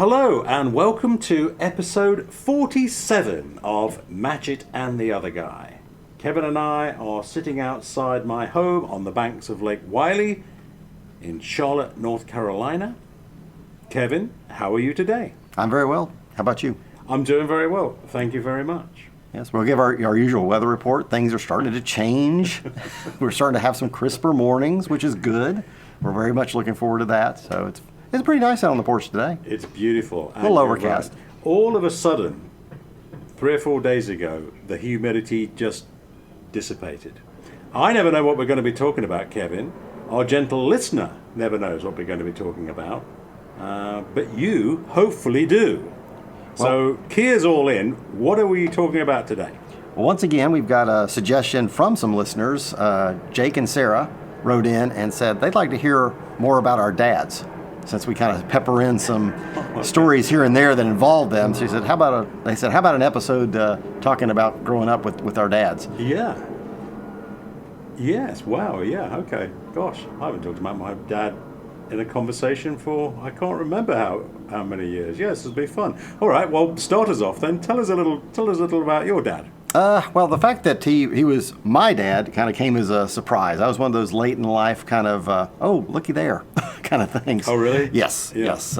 Hello and welcome to episode 47 of Matchett and the Other Guy. Kevin and I are sitting outside my home on the banks of Lake Wylie in Charlotte, North Carolina. Kevin, how are you today? I'm very well. How about you? I'm doing very well. Thank you very much. Yes, we'll give our usual weather report. Things are starting to change. We're starting to have some crisper mornings, which is good. We're very much looking forward to that. So it's pretty nice out on the porch today. It's beautiful. A little overcast. Right. All of a sudden, 3 or 4 days ago, the humidity just dissipated. I never know what we're going to be talking about, Kevin. Our gentle listener never knows what we're going to be talking about. But you hopefully do. So, key us all in. What are we talking about today? Well, once again, we've got a suggestion from some listeners. Jake and Sarah wrote in and said they'd like to hear more about our dads, since we kind of pepper in some stories here and there that involve them. So they said, how about an episode talking about growing up with our dads? Yeah. Yes. Wow. Yeah. Okay. Gosh, I haven't talked about my dad in a conversation for I can't remember how many years. Yes, it'll be fun. All right. Well, start us off then. Tell us a little about your dad. Well, the fact that he was my dad kind of came as a surprise. I was one of those late in life kind of, oh, looky there kind of things. Oh, really? Yes, Yeah. yes.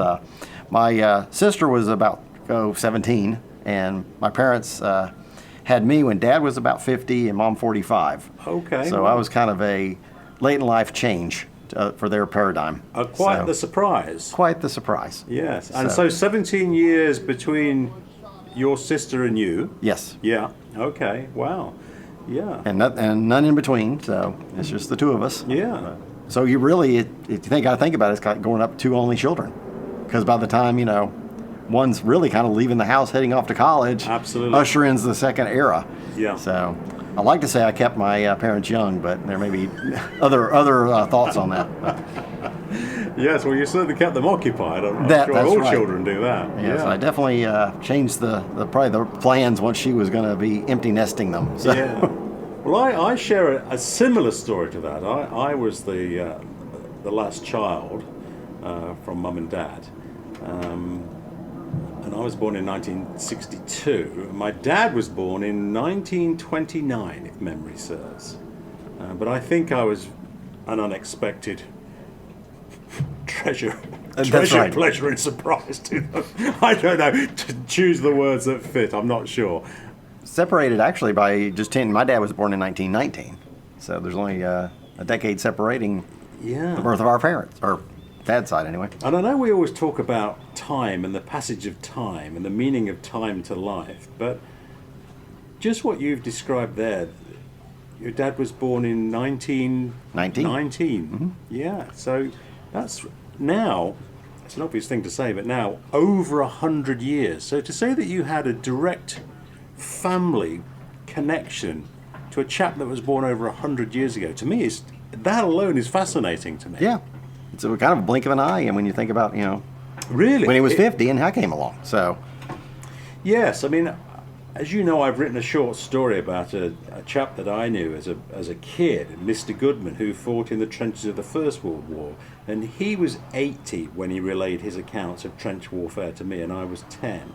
My sister was about 17, and my parents had me when Dad was about 50 and Mom 45. Okay. So I was kind of a late in life change for their paradigm. Quite the surprise. Quite the surprise. Yes. And so 17 years between your sister and you. Yes. Yeah. Okay. Wow. Yeah. And none in between, so it's just the two of us. Yeah. So you really, if you got to think about it, it's like going up 2 only children. Because by the time, one's really kind of leaving the house, heading off to college. Absolutely. Usher in the second era. Yeah. So I like to say I kept my parents young, but there may be other thoughts on that. Yes, well, you certainly kept them occupied. I'm sure That's all right. children do that. Yes, I definitely changed probably the plans once she was going to be empty nesting them. So. Yeah. Well, I share a similar story to that. I was the last child from Mum and Dad. And I was born in 1962. My dad was born in 1929, if memory serves. But I think I was an unexpected treasure, right. pleasure, and surprise to them. I don't know, to choose the words that fit, I'm not sure. Separated actually by just 10. My dad was born in 1919, so there's only a decade separating the birth of our parents, or dad's side anyway. And I know we always talk about time and the passage of time and the meaning of time to life, but just what you've described there, your dad was born in 1919. Mm-hmm. Yeah, so that's now, it's an obvious thing to say, but now over 100 years. So to say that you had a direct family connection to a chap that was born over 100 years ago, to me, that alone is fascinating to me. Yeah. It's a kind of a blink of an eye, and when you think about, Really? when he was 50 and I came along. So, yes, I mean, as you know, I've written a short story about a chap that I knew as a kid, Mr. Goodman, who fought in the trenches of the First World War. And he was 80 when he relayed his accounts of trench warfare to me, and I was 10.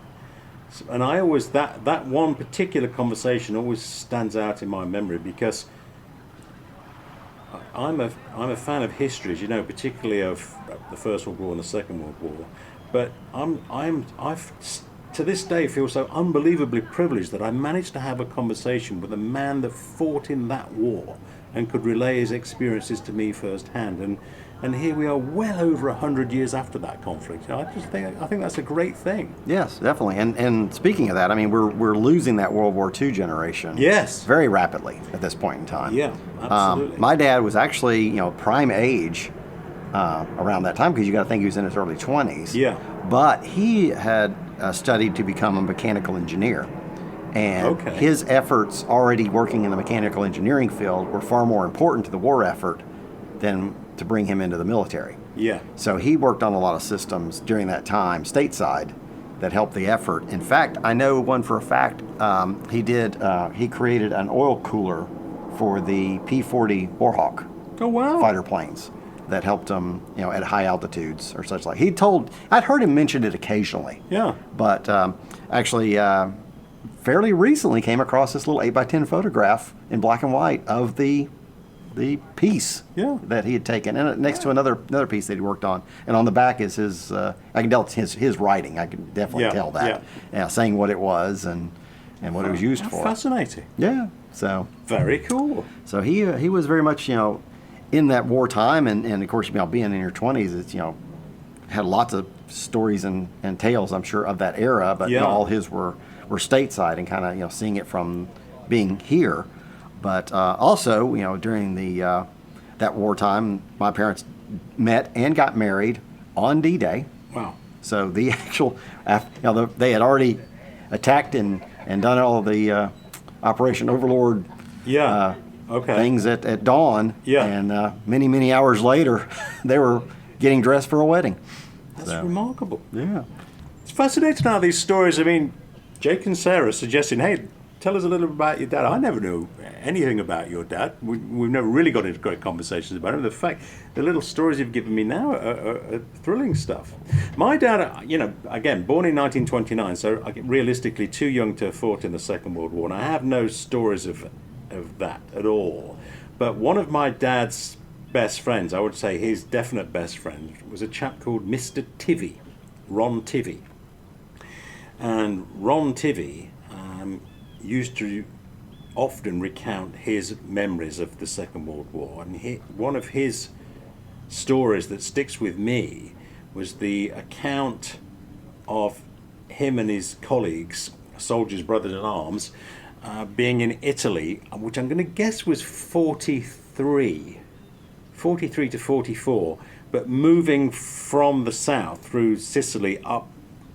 And I always, that one particular conversation always stands out in my memory because I'm a fan of history, as you know, particularly of the First World War and the Second World War. But I've to this day feel so unbelievably privileged that I managed to have a conversation with a man that fought in that war and could relay his experiences to me firsthand. And here we are, well over 100 years after that conflict. I think that's a great thing. yes, definitely. And speaking of that, I mean, we're losing that World War II generation. Yes. Very rapidly at this point in time. Yeah, absolutely. My dad was actually, prime age around that time, because you got to think he was in his early 20s. Yeah. But he had studied to become a mechanical engineer. And his efforts already working in the mechanical engineering field were far more important to the war effort than to bring him into the military. Yeah. So he worked on a lot of systems during that time, stateside, that helped the effort. In fact, I know one for a fact. He created an oil cooler for the P-40 Warhawk Oh, wow. fighter planes. that helped him, at high altitudes or such like. I'd heard him mention it occasionally. Yeah. But actually, fairly recently came across this little 8x10 photograph in black and white of the piece that he had taken, and next to another piece that he worked on. And on the back is his. I can tell it's his writing. I can definitely tell that. Yeah, saying what it was and what it was used for. Fascinating. Yeah. So very cool. So he was very much in that wartime, and of course being in your 20s, it's had lots of stories and tales, I'm sure, of that era, but all his were stateside and kind of seeing it from being here. But also during the that wartime, my parents met and got married on D-Day. Wow. So the actual they had already attacked and done all the Operation Overlord things at dawn. Yeah. And many hours later, they were getting dressed for a wedding. That's remarkable. Yeah. It's fascinating how these stories, I mean, Jake and Sarah suggesting, hey, tell us a little bit about your dad. I never knew anything about your dad. We've never really got into great conversations about him. The little stories you've given me now are thrilling stuff. My dad, again, born in 1929, so realistically too young to have fought in the Second World War, and I have no stories of that at all. But one of my dad's best friends, I would say his definite best friend, was a chap called Mr. Tivy, Ron Tivy. And Ron Tivy used to often recount his memories of the Second World War. And one of his stories that sticks with me was the account of him and his colleagues, soldiers, brothers in arms, being in Italy, which I'm going to guess was 43 to 44, but moving from the south through Sicily up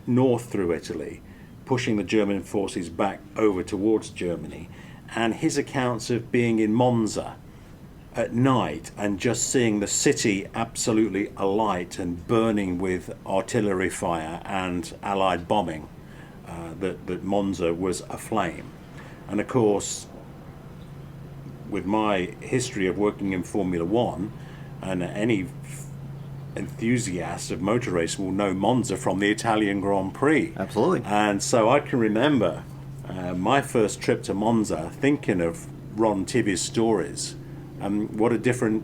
north through Italy, pushing the German forces back over towards Germany, and his accounts of being in Monza at night and just seeing the city absolutely alight and burning with artillery fire and Allied bombing, that Monza was aflame. And of course, with my history of working in Formula One, and any enthusiast of motor racing will know Monza from the Italian Grand Prix. Absolutely. And so I can remember my first trip to Monza, thinking of Ron Tivy's stories, what a different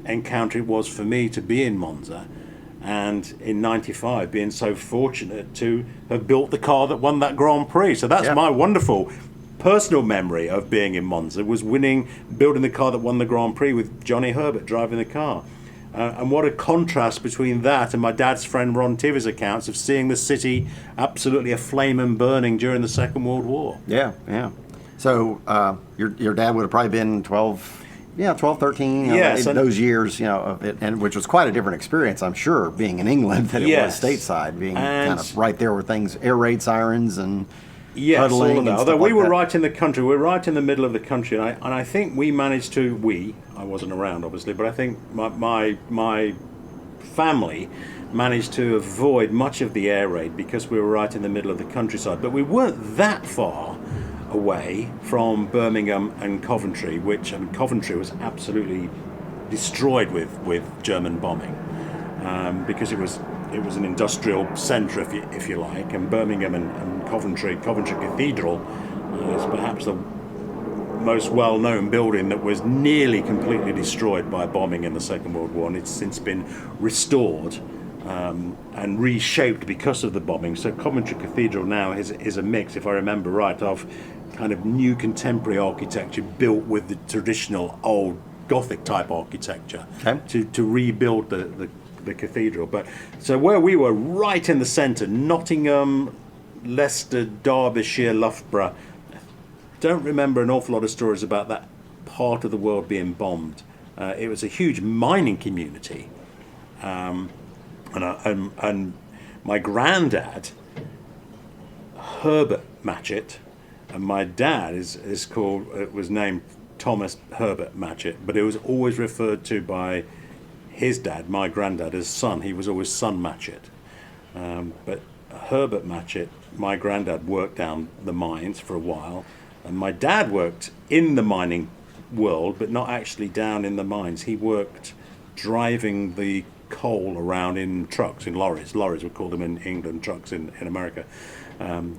encounter it was for me to be in Monza, and in '95 being so fortunate to have built the car that won that Grand Prix. So that's my wonderful personal memory of being in Monza, was building the car that won the Grand Prix with Johnny Herbert driving the car. And what a contrast between that and my dad's friend Ron Tivy's accounts of seeing the city absolutely aflame and burning during the Second World War. Yeah. So your dad would have probably been 12, 13, yes, those years, and which was quite a different experience, I'm sure, being in England than it was stateside, being kind of right there with things, air raid sirens and huddling. All of that. Although we were right in the country, we're right in the middle of the country, and I think we managed to. I wasn't around, obviously, but I think my family managed to avoid much of the air raid because we were right in the middle of the countryside. But we weren't that far away from Birmingham and Coventry, Coventry was absolutely destroyed with German bombing, because it was an industrial centre, if you like, and Birmingham and Coventry Cathedral is perhaps the most well-known building that was nearly completely destroyed by bombing in the Second World War, and it's since been restored and reshaped because of the bombing. So Coventry Cathedral now is a mix, if I remember right, of kind of new contemporary architecture built with the traditional old Gothic type architecture to rebuild the cathedral. But so where we were, right in the centre, Nottingham, Leicester, Derbyshire, Loughborough. Don't remember an awful lot of stories about that part of the world being bombed. It was a huge mining community, and my granddad, Herbert Matchett, and my dad was named Thomas Herbert Matchett, but it was always referred to by his dad, my granddad, as son. He was always son Matchett. But Herbert Matchett, my granddad, worked down the mines for a while, and my dad worked in the mining world, but not actually down in the mines. He worked driving the coal around in trucks, in lorries. Lorries, we call them in England, trucks in America,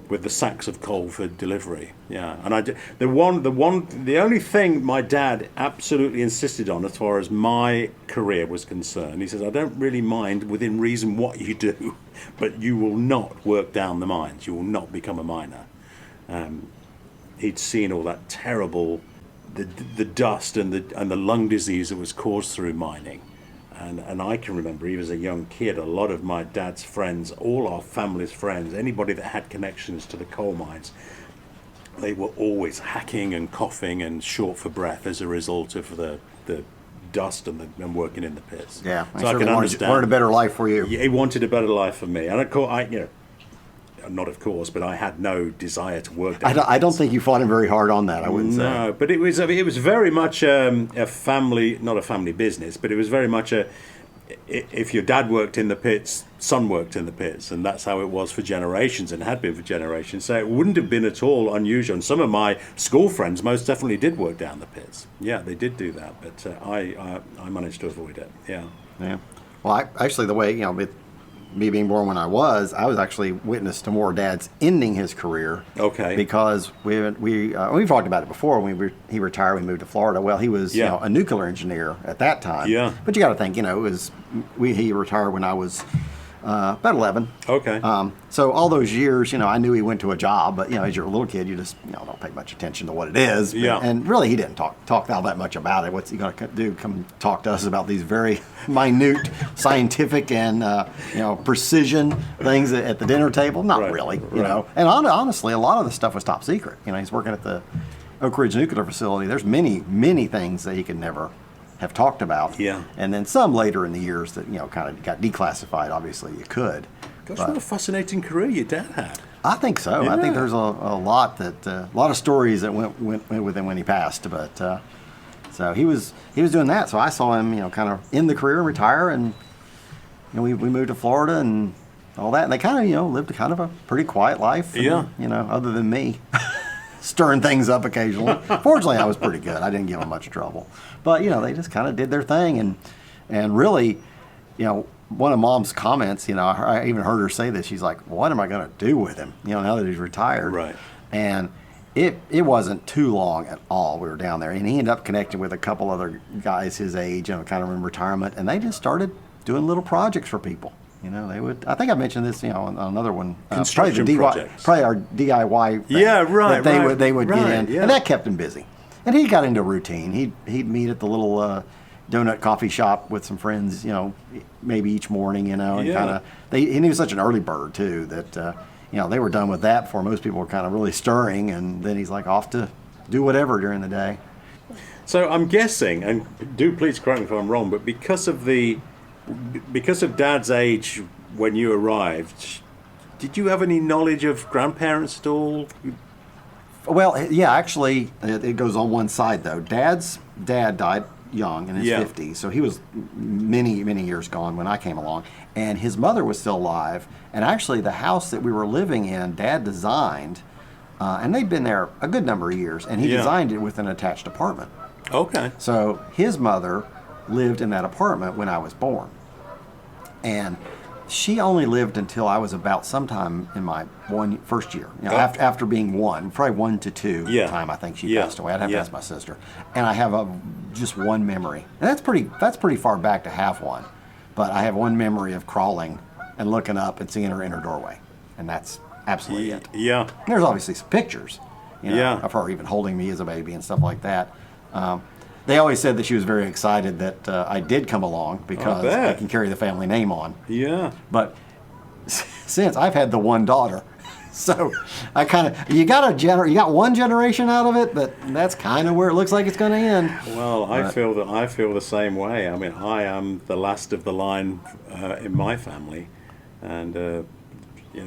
with the sacks of coal for delivery. Yeah, and the only thing my dad absolutely insisted on, as far as my career was concerned, he says, I don't really mind within reason what you do, but you will not work down the mines. You will not become a miner. He'd seen all that terrible, the dust and the lung disease that was caused through mining. And I can remember, even as a young kid, a lot of my dad's friends, all our family's friends, anybody that had connections to the coal mines, they were always hacking and coughing and short for breath as a result of the dust and working in the pits. Yeah, so I can understand. Wanted a better life for you. Yeah, he wanted a better life for me, and of course, not of course, but I had no desire to work. I don't think you fought him very hard on that. I wouldn't say. No, but it was very much a family, not a family business, but it was very much if your dad worked in the pits, son worked in the pits, and that's how it was for generations, and had been for generations. So it wouldn't have been at all unusual. And some of my school friends most definitely did work down the pits. Yeah, they did do that, but I managed to avoid it. Yeah. Yeah. Well, actually, the way with me being born when I was actually witness to more dads ending his career. Okay. Because we've talked about it before. When he retired, we moved to Florida. Well, he was a nuclear engineer at that time. Yeah. But you got to think, he retired when I was about 11. Okay. So all those years, I knew he went to a job, but as you're a little kid, you just don't pay much attention to what it is. Yeah. And really, he didn't talk all that much about it. What's he going to do? Come talk to us about these very minute scientific and precision things at the dinner table? Not right, really. right. And honestly, a lot of the stuff was top secret. He's working at the Oak Ridge Nuclear Facility. There's many things that he could never have talked about. Yeah. And then some later in the years that kind of got declassified. Obviously, you could. Gosh, what a fascinating career your dad had. I think so. Yeah. I think there's a lot of stories that went with him when he passed. But so he was doing that. So I saw him, kind of end the career and retire, and we moved to Florida and all that. And they kind of lived kind of a pretty quiet life. And, other than me. Stirring things up occasionally. Fortunately, I was pretty good. I didn't give them much trouble. But, they just kind of did their thing. And really, one of Mom's comments, I even heard her say this. She's like, what am I going to do with him, now that he's retired? Right. And it wasn't too long at all. We were down there. And he ended up connecting with a couple other guys his age, kind of in retirement. And they just started doing little projects for people. They would. I think I mentioned this, on another one. Construction projects. Probably our DIY thing. Yeah, right. That they would get in, yeah. and that kept him busy. And he got into routine. He'd meet at the little donut coffee shop with some friends, maybe each morning, and Yeah. kind of. And he was such an early bird too that they were done with that before most people were kind of really stirring, and then he's like off to do whatever during the day. So I'm guessing, and do please correct me if I'm wrong, but because of Dad's age when you arrived, did you have any knowledge of grandparents at all? Well, yeah, actually, it goes on one side, though. Dad's dad died young in his 50s, so he was many, many years gone when I came along. And his mother was still alive. And actually, the house that we were living in, Dad designed, and they'd been there a good number of years, and he designed it with an attached apartment. Okay. So his mother lived in that apartment when I was born. And she only lived until I was about sometime in my first year. After being probably 1 to 2 time, I think she passed away. I'd have to ask my sister. And I have just one memory. And that's pretty far back to have one. But I have one memory of crawling and looking up and seeing her in her doorway. And that's absolutely it. Yeah. And there's obviously some pictures of her even holding me as a baby and stuff like that. They always said that she was very excited that I did come along because I can carry the family name on. Yeah. But since I've had the one daughter, so I kind of you got one generation out of it, but that's kind of where it looks like it's going to end. Well, I feel the same way. I mean, I am the last of the line in my family, and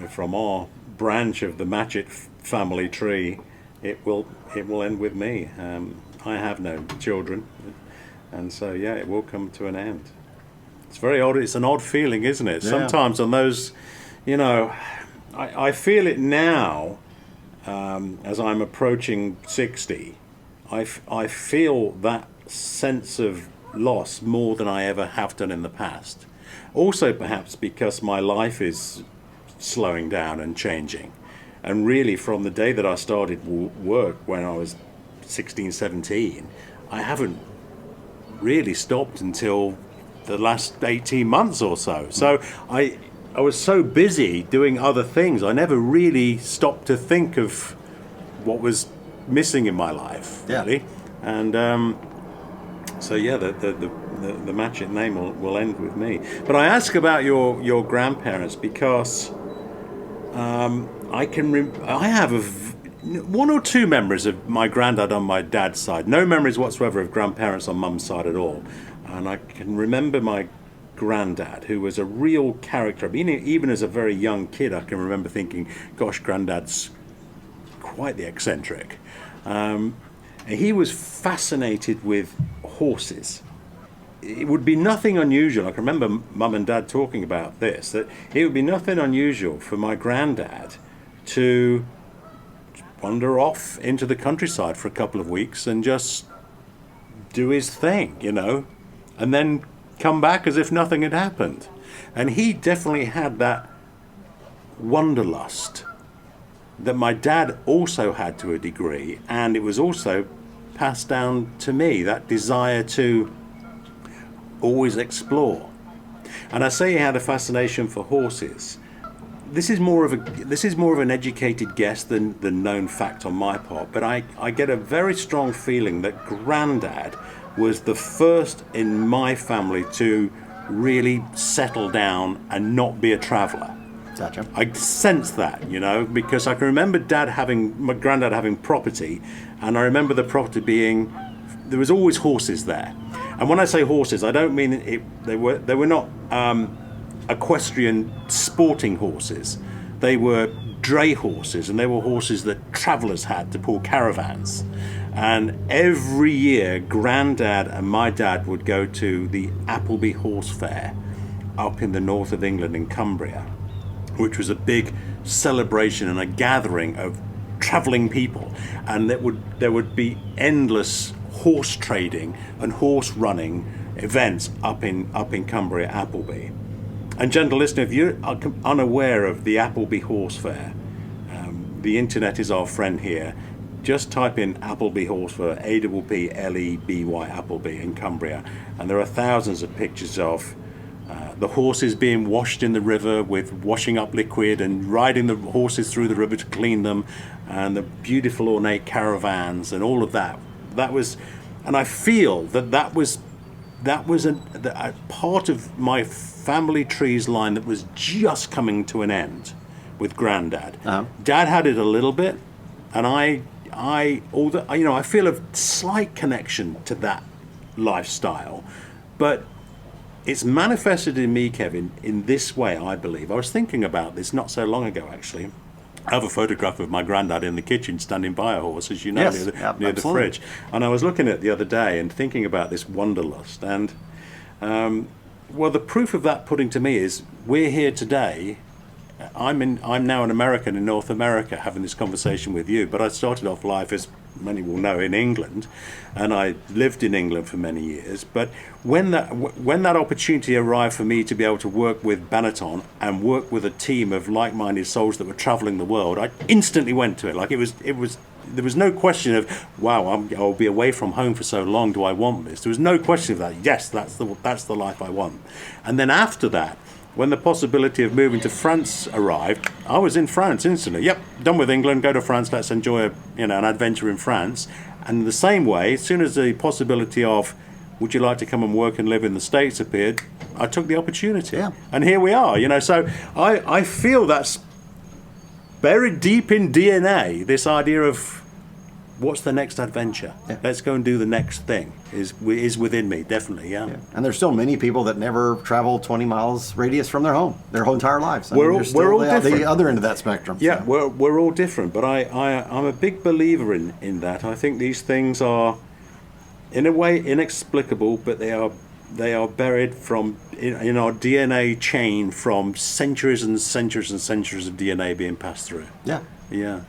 from our branch of the Matchett family tree, it will end with me. I have no children, and so it will come to an end. It's very odd. It's an odd feeling, isn't it? Yeah. Sometimes on those, I feel it now as I'm approaching 60. I feel that sense of loss more than I ever have done in the past. Also, perhaps because my life is slowing down and changing. And really, from the day that I started work when I was 16, 17, I haven't really stopped until the last 18 months or so. So I was so busy doing other things, I never really stopped to think of what was missing in my life, really. And so yeah, the Matchett name will end with me. But I ask about your grandparents because I have one or two memories of my granddad on my dad's side. No memories whatsoever of grandparents on mum's side at all. And I can remember my granddad, who was a real character. I mean, even as a very young kid, I can remember thinking, gosh, granddad's quite the eccentric. He was fascinated with horses. It would be nothing unusual. I can remember mum and dad talking about this, that it would be nothing unusual for my granddad to wander off into the countryside for a couple of weeks and just do his thing, and then come back as if nothing had happened. And he definitely had that wanderlust that my dad also had to a degree, and it was also passed down to me, that desire to always explore. And I say he had a fascination for horses. This is more of an educated guess than known fact on my part, but I get a very strong feeling that Grandad was the first in my family to really settle down and not be a traveller. Gotcha. I sense that, because I can remember my granddad having property, and I remember the property there was always horses there. And when I say horses, I don't mean they were not equestrian sporting horses. They were dray horses, and they were horses that travellers had to pull caravans. And every year, Grandad and my dad would go to the Appleby Horse Fair up in the north of England in Cumbria, which was a big celebration and a gathering of travelling people. And there would be endless horse trading and horse running events up in Cumbria, Appleby. And gentle listener, if you're unaware of the Appleby Horse Fair, the internet is our friend here. Just type in Appleby Horse Fair, APPLEBY Appleby in Cumbria, and there are thousands of pictures of the horses being washed in the river with washing up liquid, and riding the horses through the river to clean them, and the beautiful ornate caravans and all of that. And I feel that was a part of my family tree's line that was just coming to an end with Grandad. Uh-huh. Dad had it a little bit, and I feel a slight connection to that lifestyle, but it's manifested in me, Kevin, in this way, I believe. I was thinking about this not so long ago, actually. I have a photograph of my granddad in the kitchen standing by a horse, as you know, yes, near the fridge. And I was looking at it the other day and thinking about this wanderlust. And, the proof of that pudding to me is we're here today. I'm now an American in North America having this conversation with you, but I started off life, as many will know, in England, and I lived in England for many years. But when that opportunity arrived for me to be able to work with Benetton and work with a team of like-minded souls that were traveling the world, I instantly went to it. Like it was there was no question of, wow, I'll be away from home for so long, do I want this? There was no question of that. Yes, that's the life I want. And then after that, when the possibility of moving to France arrived, I was in France instantly. Yep, done with England, go to France, let's enjoy an adventure in France. And in the same way, as soon as the possibility of, would you like to come and work and live in the States appeared, I took the opportunity. Yeah. And here we are, so I feel that's buried deep in DNA, this idea of what's the next adventure? Yeah. Let's go and do the next thing is within me, definitely, yeah. And there's still many people that never travel 20 miles radius from their home their whole entire lives. We're all the different. other end of that spectrum. Yeah, so. we're all different, but I'm a big believer in that. I think these things are, in a way, inexplicable, but they are buried in our DNA chain from centuries and centuries and centuries of DNA being passed through. Yeah. Yeah.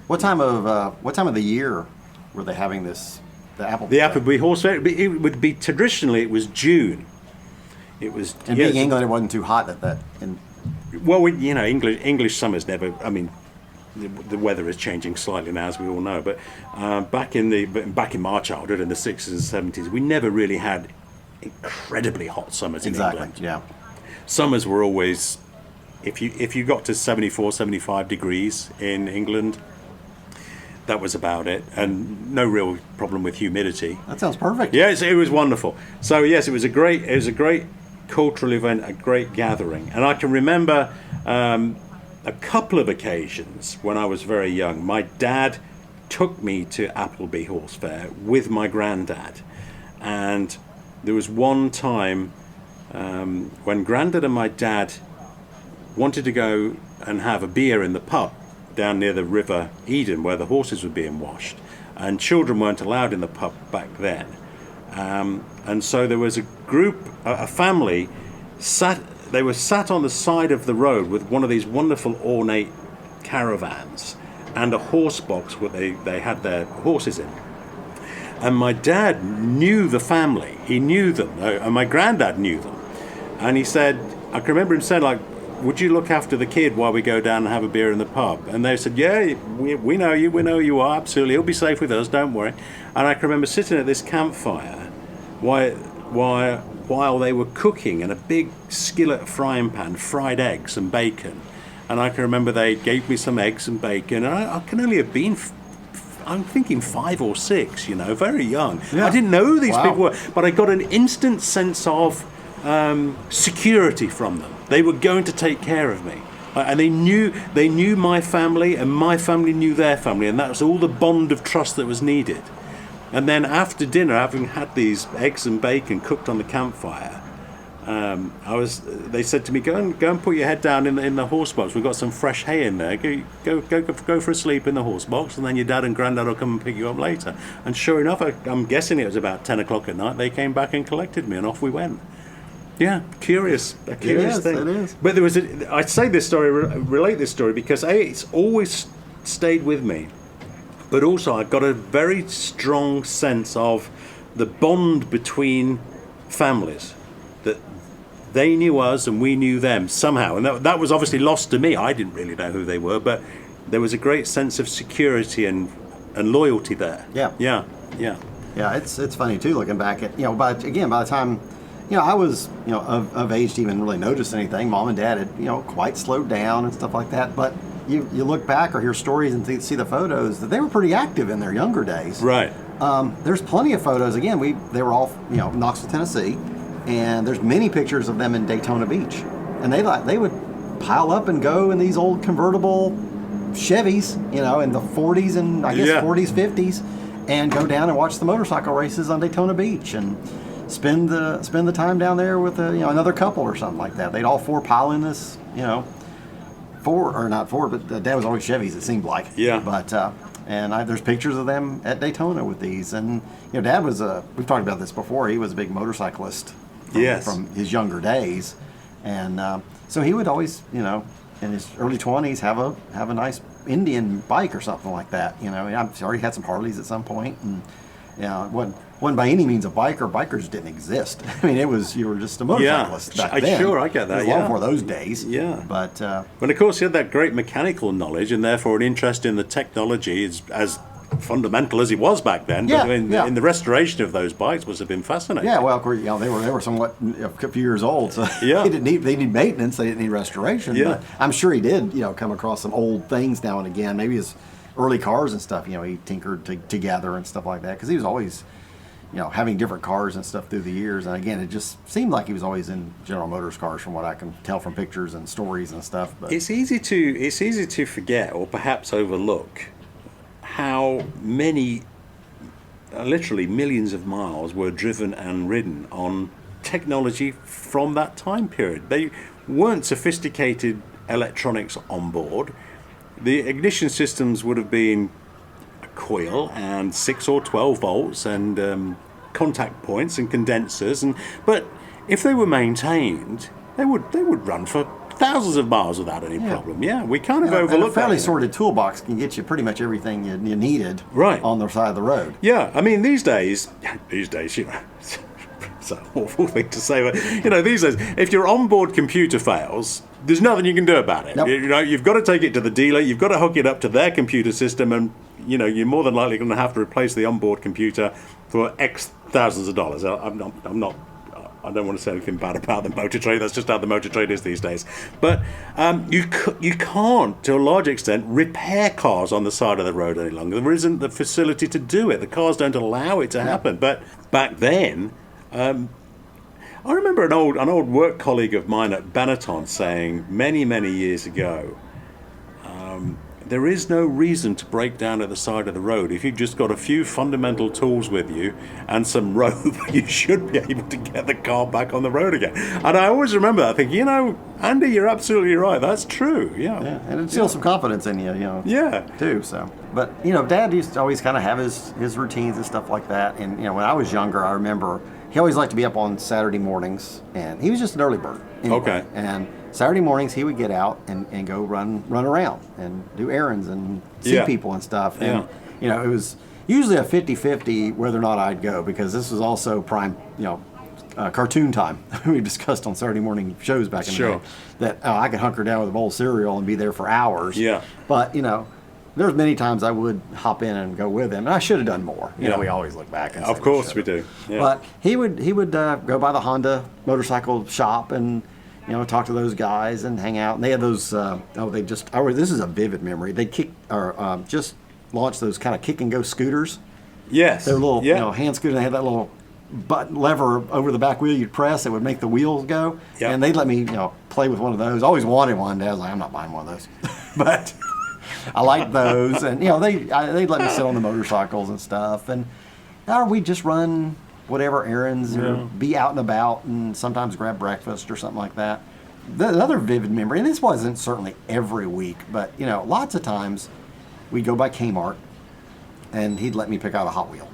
What time of the year were they having this The Appleby. The Appleby Horse Fair. It would be traditionally it was June. It was. And being England, it wasn't too hot at that. Well, English summers never. I mean, the weather is changing slightly now, as we all know. But back in my childhood, in the 60s and 70s, we never really had incredibly hot summers in England. Yeah. Summers were always, if you got to 74, 75 degrees in England, that was about it, and no real problem with humidity. That sounds perfect. Yes, it was wonderful. So yes, it was a great cultural event, a great gathering, and I can remember a couple of occasions when I was very young. My dad took me to Appleby Horse Fair with my granddad, and there was one time when Grandad and my dad wanted to go and have a beer in the pub down near the River Eden where the horses were being washed, and children weren't allowed in the pub back then. And so there was a family they were sat on the side of the road with one of these wonderful ornate caravans and a horse box where they had their horses in. And my dad knew the family. He knew them, and my granddad knew them. And he said, I can remember him saying, like, would you look after the kid while we go down and have a beer in the pub? And they said, yeah, we know you, we know you are, absolutely. He'll be safe with us, don't worry. And I can remember sitting at this campfire while they were cooking in a big skillet frying pan, fried eggs and bacon. And I can remember they gave me some eggs and bacon. And I can only have been, I'm thinking 5 or 6, very young. Yeah. I didn't know who these Wow. people were, but I got an instant sense of security from them. They were going to take care of me. And they knew my family, and my family knew their family, and that was all the bond of trust that was needed. And then after dinner, having had these eggs and bacon cooked on the campfire, they said to me, go and put your head down in the horse box. We've got some fresh hay in there. Go for a sleep in the horse box, and then your dad and granddad will come and pick you up later. And sure enough, I'm guessing it was about 10 o'clock at night, they came back and collected me, and off we went. Yeah, a curious thing. It is. But I say this story, relate this story because it's always stayed with me. But also, I got a very strong sense of the bond between families, that they knew us and we knew them somehow. And that was obviously lost to me. I didn't really know who they were, but there was a great sense of security and loyalty there. Yeah. Yeah, it's funny too, looking back at, by the time, I was, of age to even really notice anything. Mom and Dad had, quite slowed down and stuff like that. But you look back or hear stories and see the photos that they were pretty active in their younger days. Right. There's plenty of photos. Again, they were all, Knoxville, Tennessee, and there's many pictures of them in Daytona Beach. And they would pile up and go in these old convertible Chevys, in the 40s and I guess 40s, 50s, and go down and watch the motorcycle races on Daytona Beach and spend the time down there with another couple or something like that. They'd all four pile in this, but Dad was always Chevys, it seemed like. Yeah. But there's pictures of them at Daytona with these, and Dad was we've talked about this before. He was a big motorcyclist from his younger days, and so he would always in his early 20s have a nice Indian bike or something like that. I'm sure he had some Harleys at some point, and wasn't by any means a biker. Bikers didn't exist. I mean, you were just a motorcyclist back then. Sure, I get that. It was long before those days. Yeah. But of course, he had that great mechanical knowledge, and therefore an interest in the technology as fundamental as he was back then. Yeah, but in the restoration of those bikes must have been fascinating. Yeah, well, of course, they were somewhat a few years old, so Yeah. they need maintenance. They didn't need restoration. Yeah. But I'm sure he did, come across some old things now and again. Maybe his early cars and stuff. He tinkered together and stuff like that because he was always, having different cars and stuff through the years. And again, it just seemed like he was always in General Motors cars, from what I can tell from pictures and stories and stuff. But It's easy to forget or perhaps overlook how many, literally millions of miles were driven and ridden on technology from that time period. They weren't sophisticated electronics on board. The ignition systems would have been a coil and 6 or 12 volts and contact points and condensers, but if they were maintained, they would run for thousands of miles without any problem. Yeah, we kind of And overlook a fairly that. sorted toolbox can get you pretty much everything you needed Right. on the side of the road. Yeah, I mean, these days, you know, it's an awful thing to say, but, you know, these days, if your onboard computer fails, there's nothing you can do about it. Nope. You know, you've got to take it to the dealer, you've got to hook it up to their computer system, and, you know, you're more than likely going to have to replace the onboard computer for X thousands of dollars. I don't want to say anything bad about the motor trade. That's just how the motor trade is these days. But you can't, to a large extent, repair cars on the side of the road any longer. There isn't the facility to do it. The cars don't allow it to happen. But back then, I remember an old work colleague of mine at Benetton saying many years ago, there is no reason to break down at the side of the road. If you've just got a few fundamental tools with you and some rope, you should be able to get the car back on the road again. And I always remember that, thinking, you know, Andy, you're absolutely right. That's true. Yeah. And it instills some confidence in you, you know. Yeah. Too. So, but you know, Dad used to always kind of have his routines and stuff like that. And you know, when I was younger, I remember he always liked to be up on Saturday mornings, and he was just an early bird. Anyway. Okay. And Saturday mornings he would get out and go run around and do errands and see people and stuff. And you know, it was usually a 50-50 whether or not I'd go, because this was also prime, you know, cartoon time. We discussed on Saturday morning shows back in the day that I could hunker down with a bowl of cereal and be there for hours. Yeah. But you know, there's many times I would hop in and go with him, and I should have done more. You know, we always look back and say Of course we should've. do. Yeah. But he would go by the Honda motorcycle shop and, you know, talk to those guys and hang out. And they had those. This is a vivid memory. They just launched those kind of kick and go scooters. Yes. They're little, Yeah. you know, hand scooters. They had that little button lever over the back wheel you'd press that would make the wheels go. Yep. And they'd let me, you know, play with one of those. Always wanted one. Dad was like, I'm not buying one of those. But I liked those, and you know, they'd let me sit on the motorcycles and stuff, and we'd just run whatever errands or be out and about, and sometimes grab breakfast or something like that. The other vivid memory, and this wasn't certainly every week, but you know, lots of times we'd go by Kmart, and he'd let me pick out a Hot Wheel.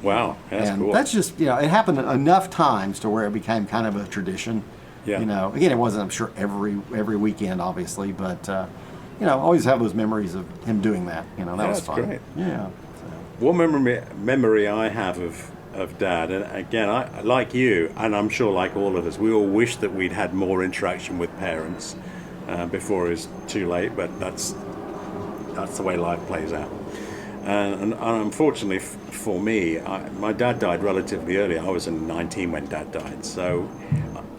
Wow, that's And cool. that's just, you know, it happened enough times to where it became kind of a tradition. Yeah. You know, again, it wasn't, I'm sure, every weekend, obviously, but you know, always have those memories of him doing that. You know, that was That's fun. great. Yeah. One memory I have of Dad, and again, I like you, and I'm sure like all of us, we all wish that we'd had more interaction with parents before it's too late, but that's the way life plays out. And unfortunately for me, my dad died relatively early. I was 19 when Dad died, so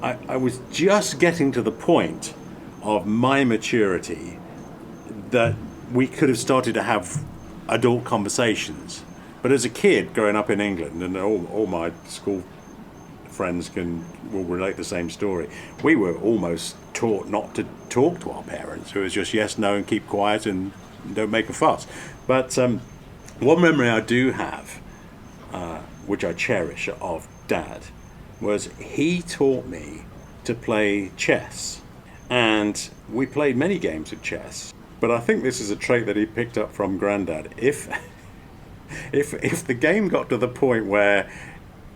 I was just getting to the point of my maturity that we could have started to have adult conversations. But as a kid growing up in England, and all my school friends will relate the same story, we were almost taught not to talk to our parents. It was just yes, no, and keep quiet and don't make a fuss. But one memory I do have, which I cherish, of Dad, was he taught me to play chess. And we played many games of chess. But I think this is a trait that he picked up from Grandad. If the game got to the point where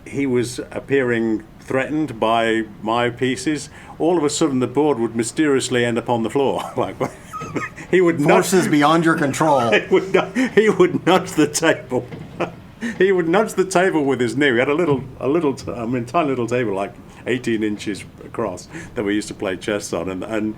he was appearing threatened by my pieces, all of a sudden the board would mysteriously end up on the floor. Like he would Forces beyond your control. he would nudge the table. He would nudge the table with his knee. We had a tiny little table, like 18 inches across, that we used to play chess on, and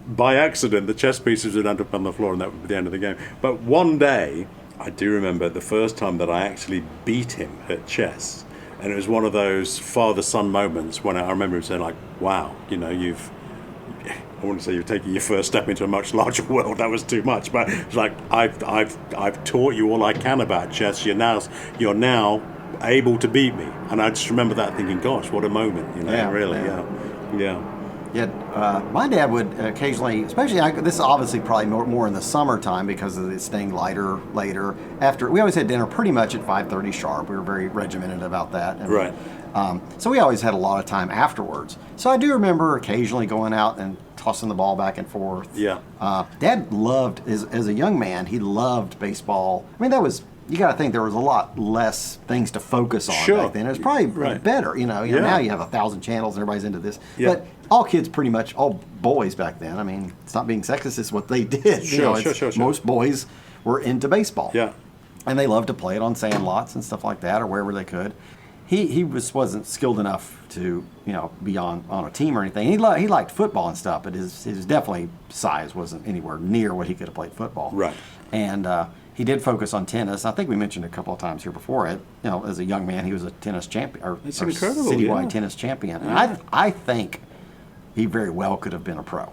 by accident the chess pieces would end up on the floor, and that would be the end of the game. But one day, I do remember the first time that I actually beat him at chess, and it was one of those father-son moments when I remember him saying, like, wow, you know, I wouldn't say you're taking your first step into a much larger world. That was too much. But it's like I've taught you all I can about chess. You're now able to beat me. And I just remember that thinking, gosh, what a moment. You know, Yeah, really, yeah. yeah. My dad would occasionally, especially this is obviously probably more in the summertime because of it staying lighter later. After we always had dinner pretty much at 5:30 sharp. We were very regimented about that. And, Right. So we always had a lot of time afterwards. So I do remember occasionally going out and tossing the ball back and forth. Yeah. Dad loved, as a young man, he loved baseball. I mean, you got to think there was a lot less things to focus on Sure. back then. It was probably Right. better, you know. Yeah. Now you have 1,000 channels and everybody's into this. Yeah. But all kids pretty much, all boys back then, I mean, it's not being sexist, it's what they did. Sure. Most boys were into baseball. Yeah. And they loved to play it on sand lots and stuff like that, or wherever they could. He wasn't skilled enough to, be on a team or anything. He liked football and stuff, but his definitely size wasn't anywhere near what he could have played football. Right. And he did focus on tennis. I think we mentioned a couple of times here before it. As a young man, he was a tennis champion, or It's incredible, citywide yeah. tennis champion. And I think he very well could have been a pro.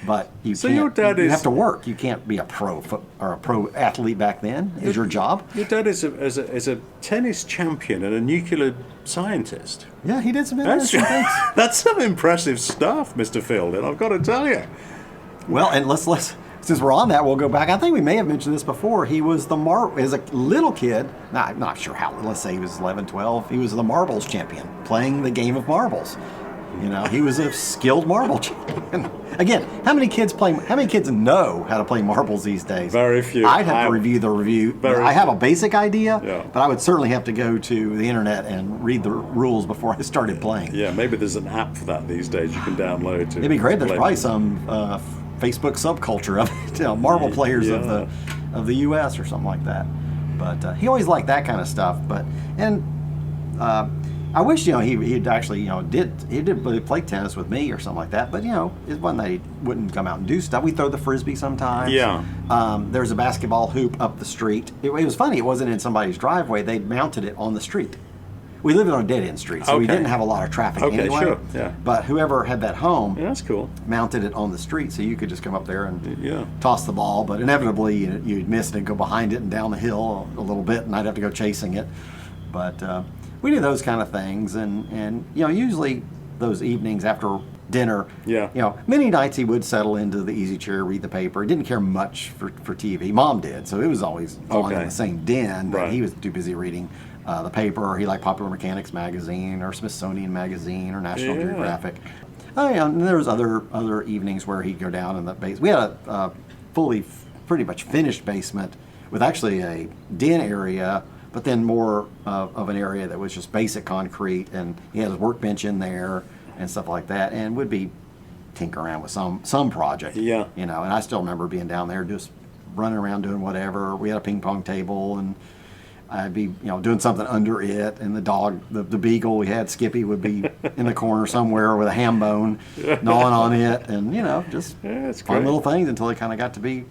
But you So can't. your dad you is- have to work. You can't be a pro or a pro athlete back then. Is your job? Your dad is a tennis champion and a nuclear scientist. Yeah, he did some That's, interesting things. that's some impressive stuff, Mr. Fielden, I've got to tell you. Well, and let's since we're on that, we'll go back. I think we may have mentioned this before. He was as a little kid. I'm not sure how. Let's say he was 11, 12. He was the marbles champion, playing the game of marbles. He was a skilled marble champion. Again, how many kids know how to play marbles these days? Very few. I'd have to review the review. I have a basic idea, Yeah. but I would certainly have to go to the internet and read the rules before I started playing. Yeah, maybe there's an app for that these days you can download. It'd be great. There's probably some Facebook subculture of it, marble players Yeah. of the U.S. or something like that. But he always liked that kind of stuff. I wish he'd actually did play tennis with me or something like that. But it wasn't that he wouldn't come out and do stuff. We throw the frisbee sometimes. Yeah. There's a basketball hoop up the street. It was funny. It wasn't in somebody's driveway. They'd mounted it on the street. We lived on a dead end street, so we Okay. didn't have a lot of traffic Okay, anyway. sure, yeah. But whoever had that home Yeah, that's cool. mounted it on the street, so you could just come up there and Yeah. toss the ball. But inevitably, you'd miss it and go behind it and down the hill a little bit, and I'd have to go chasing it. But we did those kind of things, and usually those evenings after dinner, Yeah. many nights he would settle into the easy chair, read the paper. He didn't care much for TV. Mom did, so it was always on in Okay. the same den, but Right. he was too busy reading the paper. He liked Popular Mechanics magazine or Smithsonian magazine or National Yeah. Geographic. Oh yeah, and there was other evenings where he'd go down in the basement. We had a pretty much finished basement with actually a den area, but then more of an area that was just basic concrete, and he had his workbench in there and stuff like that, and would be tinkering around with some project. Yeah. And I still remember being down there just running around doing whatever. We had a ping pong table, and I'd be, doing something under it, and the dog, the beagle we had, Skippy, would be in the corner somewhere with a ham bone gnawing on it, and just Yeah, that's fun great. little things until it kind of got to be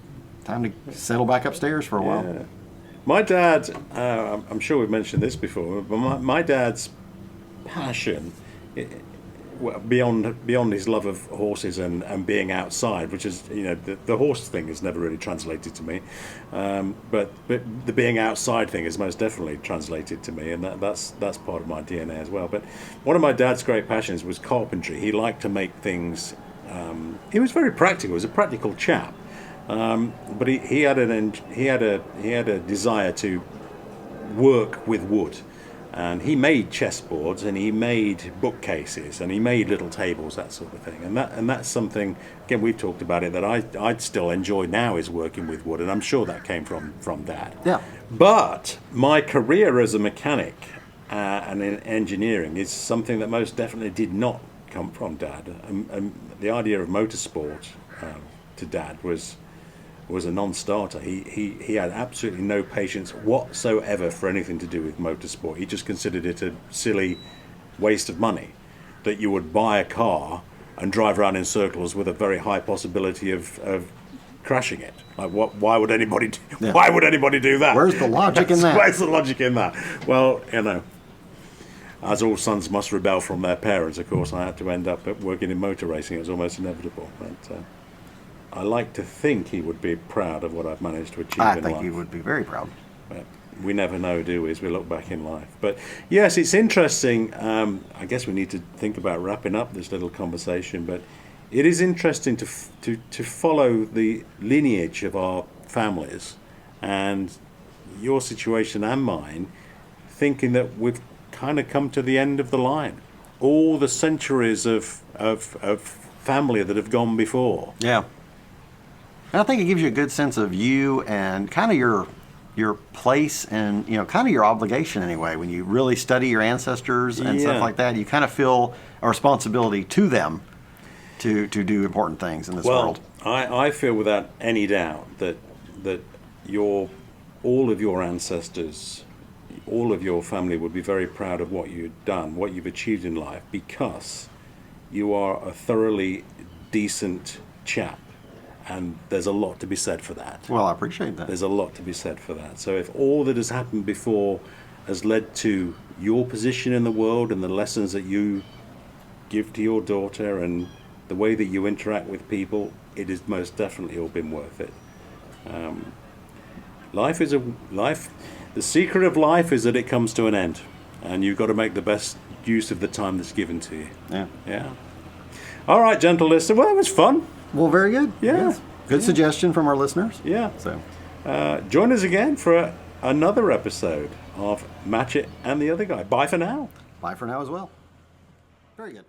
time to settle back upstairs for a while. Yeah. My dad, I'm sure we've mentioned this before, but my dad's passion, beyond his love of horses and being outside, which is, the horse thing is never really translated to me, but the being outside thing is most definitely translated to me, and that's part of my DNA as well. But one of my dad's great passions was carpentry. He liked to make things. He was very practical. He was a practical chap. But he had a desire to work with wood, and he made chessboards, and he made bookcases, and he made little tables, that sort of thing. And that's something, again, we've talked about it, that I'd still enjoy now, is working with wood, and I'm sure that came from Dad. Yeah. But my career as a mechanic and in engineering is something that most definitely did not come from Dad. And the idea of motorsport to Dad was a non-starter. He had absolutely no patience whatsoever for anything to do with motorsport. He just considered it a silly waste of money, that you would buy a car and drive around in circles with a very high possibility of crashing it. Like, why would anybody do that? Where's the logic in that? Where's the logic in that? Well, as all sons must rebel from their parents, of course, I had to end up working in motor racing. It was almost inevitable. But I like to think he would be proud of what I've managed to achieve in I life. think he would be very proud. But we never know, do we, as we look back in life. But yes, it's interesting. I guess we need to think about wrapping up this little conversation. But it is interesting to follow the lineage of our families, and your situation and mine, thinking that we've kind of come to the end of the line. All the centuries of family that have gone before. Yeah. And I think it gives you a good sense of you and kind of your place and, kind of your obligation anyway. When you really study your ancestors and Yeah. stuff like that, you kind of feel a responsibility to them to do important things in this Well, world. I feel without any doubt that all of your ancestors, all of your family would be very proud of what you've done, what you've achieved in life, because you are a thoroughly decent chap, and there's a lot to be said for that. Well, I appreciate that. There's a lot to be said for that. So if all that has happened before has led to your position in the world and the lessons that you give to your daughter and the way that you interact with people, it has most definitely all been worth it. The secret of life is that it comes to an end, and you've got to make the best use of the time that's given to you. Yeah. Yeah. All right, gentle listener. Well, it was fun. Well, very good. Yeah. Yes. Good suggestion from our listeners. Yeah. So, Join us again for another episode of Matchett and the Other Guy. Bye for now. bye for now as well. Very good.